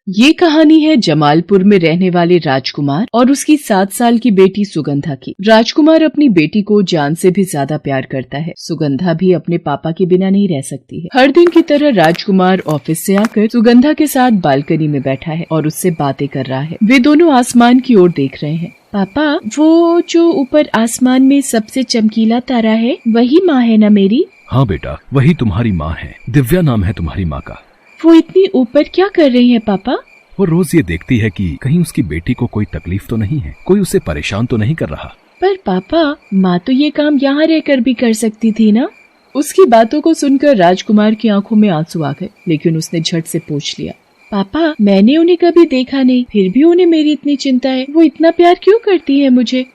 ये कहानी है जमालपुर में रहने वाले राजकुमार और उसकी 7 साल की बेटी सुगंधा की। राजकुमार अपनी बेटी को जान से भी ज्यादा प्यार करता है। सुगंधा भी अपने पापा के बिना नहीं रह सकती है। हर दिन की तरह राजकुमार ऑफिस से आकर सुगंधा के साथ बालकनी में बैठा है और उससे बातें कर रहा है। वे दोनों आसमान की ओर देख रहे हैं। पापा, वो जो ऊपर आसमान में सबसे चमकीला तारा है वही माँ है ना मेरी? हाँ बेटा, वही तुम्हारी माँ है। दिव्या नाम है तुम्हारी माँ का। वो इतनी ऊपर क्या कर रही है पापा? वो रोज ये देखती है कि कहीं उसकी बेटी को कोई तकलीफ तो नहीं है, कोई उसे परेशान तो नहीं कर रहा। पर पापा, माँ तो ये काम यहाँ रहकर भी कर सकती थी ना? उसकी बातों को सुनकर राजकुमार की आंखों में आंसू आ गए, लेकिन उसने झट से पूछ लिया, पापा मैंने उन्हें कभी देखा नहीं, फिर भी उन्हें मेरी इतनी चिंता है। वो इतना प्यार क्यों करती है मुझे?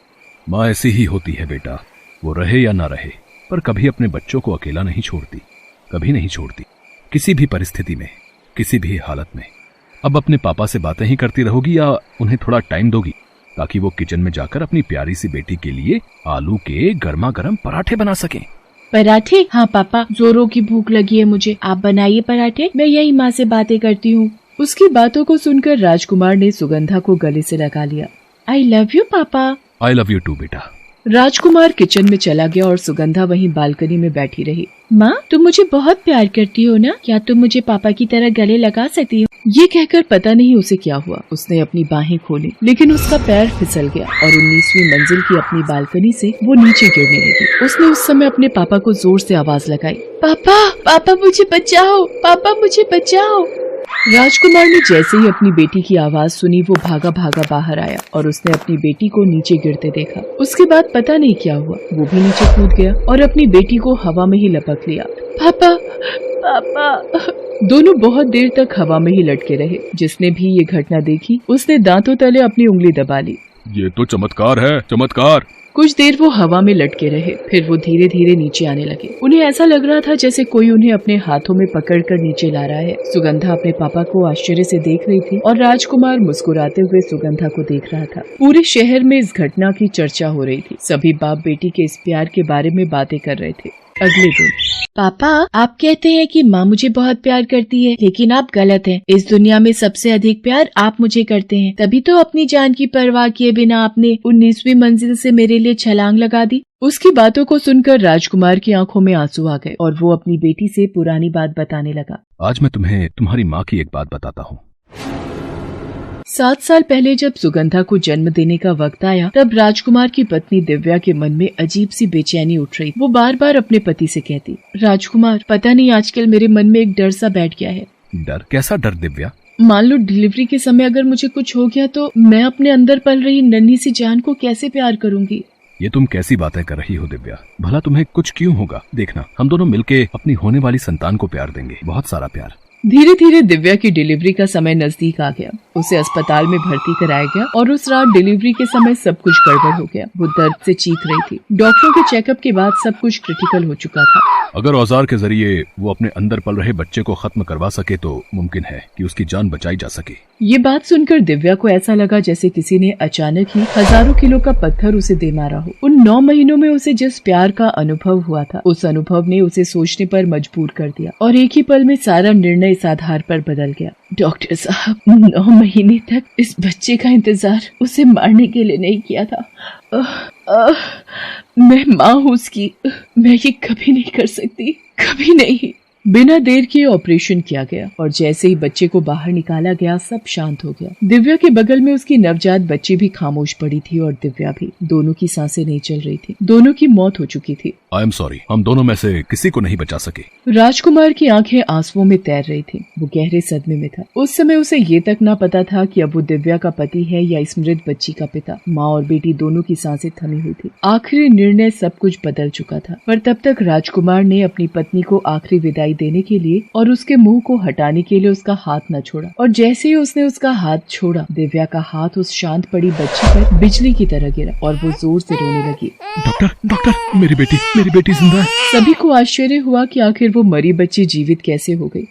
माँ ऐसी ही होती है बेटा, वो रहे या ना रहे, पर कभी अपने बच्चों को अकेला नहीं छोड़ती, कभी नहीं छोड़ती, किसी भी परिस्थिति में, किसी भी हालत में। अब अपने पापा से बातें ही करती रहोगी या उन्हें थोड़ा टाइम दोगी ताकि वो किचन में जाकर अपनी प्यारी सी बेटी के लिए आलू के गर्मा गर्म पराठे बना सकें? पराठे? हाँ पापा, जोरों की भूख लगी है मुझे, आप बनाइए पराठे, मैं यही माँ से बातें करती हूँ। उसकी बातों को सुनकर राजकुमार ने सुगंधा को गले से लगा लिया। आई लव यू पापा। आई लव यू टू बेटा। राजकुमार किचन में चला गया और सुगंधा वहीं बालकनी में बैठी रही। माँ, तुम मुझे बहुत प्यार करती हो ना? क्या तुम मुझे पापा की तरह गले लगा सकती हो? ये कहकर पता नहीं उसे क्या हुआ, उसने अपनी बाहें खोली, लेकिन उसका पैर फिसल गया और 19वीं मंजिल की अपनी बालकनी से वो नीचे गिरने लगी। उसने उस समय अपने पापा को जोर से आवाज लगाई, पापा, पापा मुझे बचाओ, पापा मुझे बचाओ। राजकुमार ने जैसे ही अपनी बेटी की आवाज सुनी, वो भागा भागा बाहर आया और उसने अपनी बेटी को नीचे गिरते देखा। उसके बाद पता नहीं क्या हुआ, वो भी नीचे कूद गया और अपनी बेटी को हवा में ही लपक लिया। पापा, पापा। दोनों बहुत देर तक हवा में ही लटके रहे। जिसने भी ये घटना देखी, उसने दांतों तले अपनी उंगली दबा ली। ये तो चमत्कार है, चमत्कार। कुछ देर वो हवा में लटके रहे, फिर वो धीरे धीरे नीचे आने लगे। उन्हें ऐसा लग रहा था जैसे कोई उन्हें अपने हाथों में पकड़कर नीचे ला रहा है। सुगंधा अपने पापा को आश्चर्य से देख रही थी और राजकुमार मुस्कुराते हुए सुगंधा को देख रहा था। पूरे शहर में इस घटना की चर्चा हो रही थी। सभी बाप बेटी के इस प्यार के बारे में बातें कर रहे थे। अगले दिन, पापा आप कहते हैं कि माँ मुझे बहुत प्यार करती है, लेकिन आप गलत हैं। इस दुनिया में सबसे अधिक प्यार आप मुझे करते हैं, तभी तो अपनी जान की परवाह किए बिना आपने 19वीं मंजिल से मेरे लिए छलांग लगा दी। उसकी बातों को सुनकर राजकुमार की आंखों में आंसू आ गए और वो अपनी बेटी से पुरानी बात बताने लगा। आज मैं तुम्हें तुम्हारी माँ की एक बात बताता हूँ। 7 साल पहले जब सुगंधा को जन्म देने का वक्त आया, तब राजकुमार की पत्नी दिव्या के मन में अजीब सी बेचैनी उठ रही। वो बार बार अपने पति से कहती, राजकुमार पता नहीं आजकल मेरे मन में एक डर सा बैठ गया है। डर? कैसा डर दिव्या? मान लो डिलीवरी के समय अगर मुझे कुछ हो गया तो मैं अपने अंदर पल रही नन्ही सी जान को कैसे प्यार करूंगी? ये तुम कैसी बातें कर रही हो दिव्या? भला तुम्हें कुछ क्यों होगा? देखना, हम दोनों मिलके अपनी होने वाली संतान को प्यार देंगे, बहुत सारा प्यार। धीरे धीरे दिव्या की डिलीवरी का समय नजदीक आ गया। उसे अस्पताल में भर्ती कराया गया और उस रात डिलीवरी के समय सब कुछ गड़बड़ हो गया। वो दर्द से चीख रही थी। डॉक्टरों के चेकअप के बाद सब कुछ क्रिटिकल हो चुका था। अगर औजार के जरिए वो अपने अंदर पल रहे बच्चे को खत्म करवा सके तो मुमकिन है कि उसकी जान बचाई जा सके। ये बात सुनकर दिव्या को ऐसा लगा जैसे किसी ने अचानक ही हजारों किलो का पत्थर उसे दे मारा हो। उन 9 महीनों में उसे जिस प्यार का अनुभव हुआ था, उस अनुभव ने उसे सोचने पर मजबूर कर दिया और एक ही पल में सारा निर्णय इस आधार पर बदल गया। डॉक्टर साहब, 9 महीने तक इस बच्चे का इंतजार उसे मारने के लिए नहीं किया था। मैं माँ हूँ उसकी, मैं ये कभी नहीं कर सकती, कभी नहीं। बिना देर किए ऑपरेशन किया गया और जैसे ही बच्चे को बाहर निकाला गया, सब शांत हो गया। दिव्या के बगल में उसकी नवजात बच्ची भी खामोश पड़ी थी और दिव्या भी। दोनों की सांसें नहीं चल रही थी, दोनों की मौत हो चुकी थी। आई एम सॉरी, हम दोनों में से किसी को नहीं बचा सके। राजकुमार की आंखें आंसुओं में तैर रही थी। वो गहरे सदमे में था। उस समय उसे ये तक ना पता था कि अब वो दिव्या का पति है या इस मृत बच्ची का पिता। माँ और बेटी दोनों की सांसें थमी हुई थी। आखिरी निर्णय सब कुछ बदल चुका था, पर तब तक राजकुमार ने अपनी पत्नी को आखिरी विदाई देने के लिए और उसके मुंह को हटाने के लिए उसका हाथ न छोड़ा। और जैसे ही उसने उसका हाथ छोड़ा, दिव्या का हाथ उस शांत पड़ी बच्ची पर बिजली की तरह गिरा और वो जोर से रोने लगी। डॉक्टर, डॉक्टर, मेरी बेटी जिंदा है। सभी को आश्चर्य हुआ कि आखिर वो मरी बच्ची जीवित कैसे हो गई।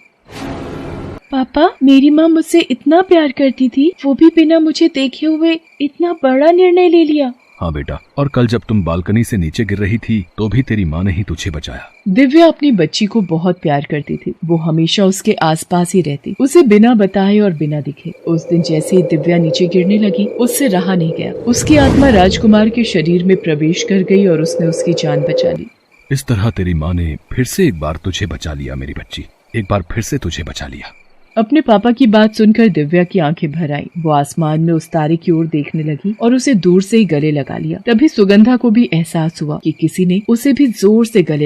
पापा, मेरी माँ मुझसे इतना प्यार करती थी, वो भी बिना मुझे देखे हुए इतना बड़ा निर्णय ले लिया। हाँ बेटा, और कल जब तुम बालकनी से नीचे गिर रही थी तो भी तेरी माँ ने ही तुझे बचाया। दिव्या अपनी बच्ची को बहुत प्यार करती थी। वो हमेशा उसके आसपास ही रहती, उसे बिना बताए और बिना दिखे। उस दिन जैसे ही दिव्या नीचे गिरने लगी, उससे रहा नहीं गया। उसकी आत्मा राजकुमार के शरीर में प्रवेश कर गई और उसने उसकी जान बचा ली। इस तरह तेरी माँ ने फिर से एक बार तुझे बचा लिया मेरी बच्ची, एक बार फिर से तुझे बचा लिया। अपने पापा की बात सुनकर दिव्या की आंखें भर आईं। वो आसमान में उस तारे की ओर देखने लगी और उसे दूर से ही गले लगा लिया। तभी सुगंधा को भी एहसास हुआ कि किसी ने उसे भी जोर से गले